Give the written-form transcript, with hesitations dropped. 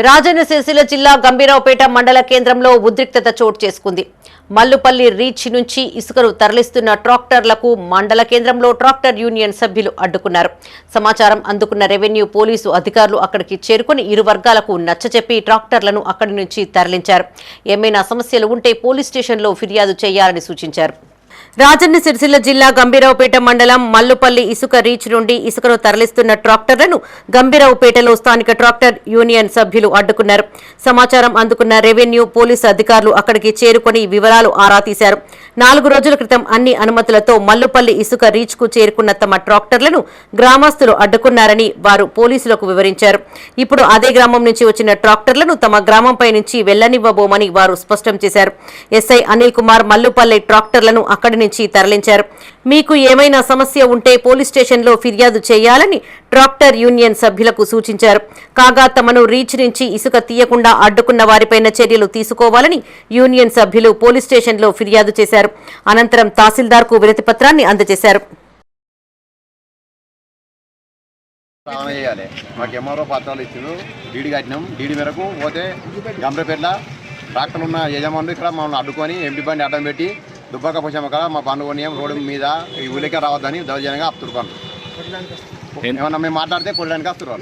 రాజన్న సిరిసిల్ల జిల్లా గంభీరావుపేట మండల కేంద్రంలో ఉద్రిక్తత చోటు చేసుకుంది. మల్లుపల్లి రీచ్ నుంచి ఇసుకను తరలిస్తున్న ట్రాక్టర్లకు మండల కేంద్రంలో ట్రాక్టర్ యూనియన్ సభ్యులు అడ్డుకున్నారు. సమాచారం అందుకున్న రెవెన్యూ పోలీసు అధికారులు అక్కడికి చేరుకుని ఇరు వర్గాలకు నచ్చచెప్పి ట్రాక్టర్లను అక్కడి నుంచి తరలించారు. ఏమైనా సమస్యలు ఉంటే పోలీస్ స్టేషన్లో ఫిర్యాదు చేయాలని సూచించారు. రాజన్న సిరిసిల్ల జిల్లా గంభీరావుపేట మండలం మల్లుపల్లి ఇసుక రీచ్ నుండి ఇసుకను తరలిస్తున్న ట్రాక్టర్లను గంభీరావుపేటలో స్థానిక ట్రాక్టర్ యూనియన్ సభ్యులు అడ్డుకున్నారు. సమాచారం అందుకున్న రెవెన్యూ పోలీసు అధికారులు అక్కడికి చేరుకుని వివరాలు ఆరా తీశారు. 4 రోజుల క్రితం అన్ని అనుమతులతో మల్లుపల్లి ఇసుక రీచ్ కు చేరుకున్న తమ ట్రాక్టర్లను గ్రామస్తులు అడ్డుకున్నారని వారు పోలీసులకు వివరించారు. ఇప్పుడు అదే గ్రామం నుంచి వచ్చిన ట్రాక్టర్లను తమ గ్రామంపై నుంచి వెళ్లనివ్వబోమని వారు స్పష్టం చేశారు. ఎస్ఐ అనిల్ కుమార్ మల్లుపల్లి ట్రాక్టర్లను అక్కడి నుంచి తరలించారు. మీకు ఏమైనా సమస్య ఉంటే పోలీస్ స్టేషన్లో ఫిర్యాదు చేయాలని ట్రాక్టర్ యూనియన్ సభ్యులకు సూచించారు. కాగా తమను రీచ్ నుంచి ఇసుక తీయకుండా అడ్డుకున్న వారిపైన చర్యలు తీసుకోవాలని యూనియన్ సభ్యులు పోలీస్ స్టేషన్లో ఫిర్యాదు చేశారు. అనంతరం తహసీల్దార్కు వినతి పత్రాన్ని అందజేశారు. మాకు ఎంఆర్ఓ పత్రాలు ఇచ్చారు, డీడీ కట్టినాం. డీడీ మేరకు పోతే గంభీరపేటలో ట్రాక్టర్లు ఉన్న యజమానులు ఇక్కడ మమ్మల్ని అడ్డుకొని ఎంపీ బండి అడ్డం పెట్టి దుబ్బాక పోసాము కదా మా బండ్లు కొనియం రోడ్డు మీద ఈ ఊళ్ళకే రావద్దని దౌర్జన్యంగా ఆపుతున్నారు. ఏమన్నా మేము మాట్లాడితే కొట్టడానికి వస్తున్నారు.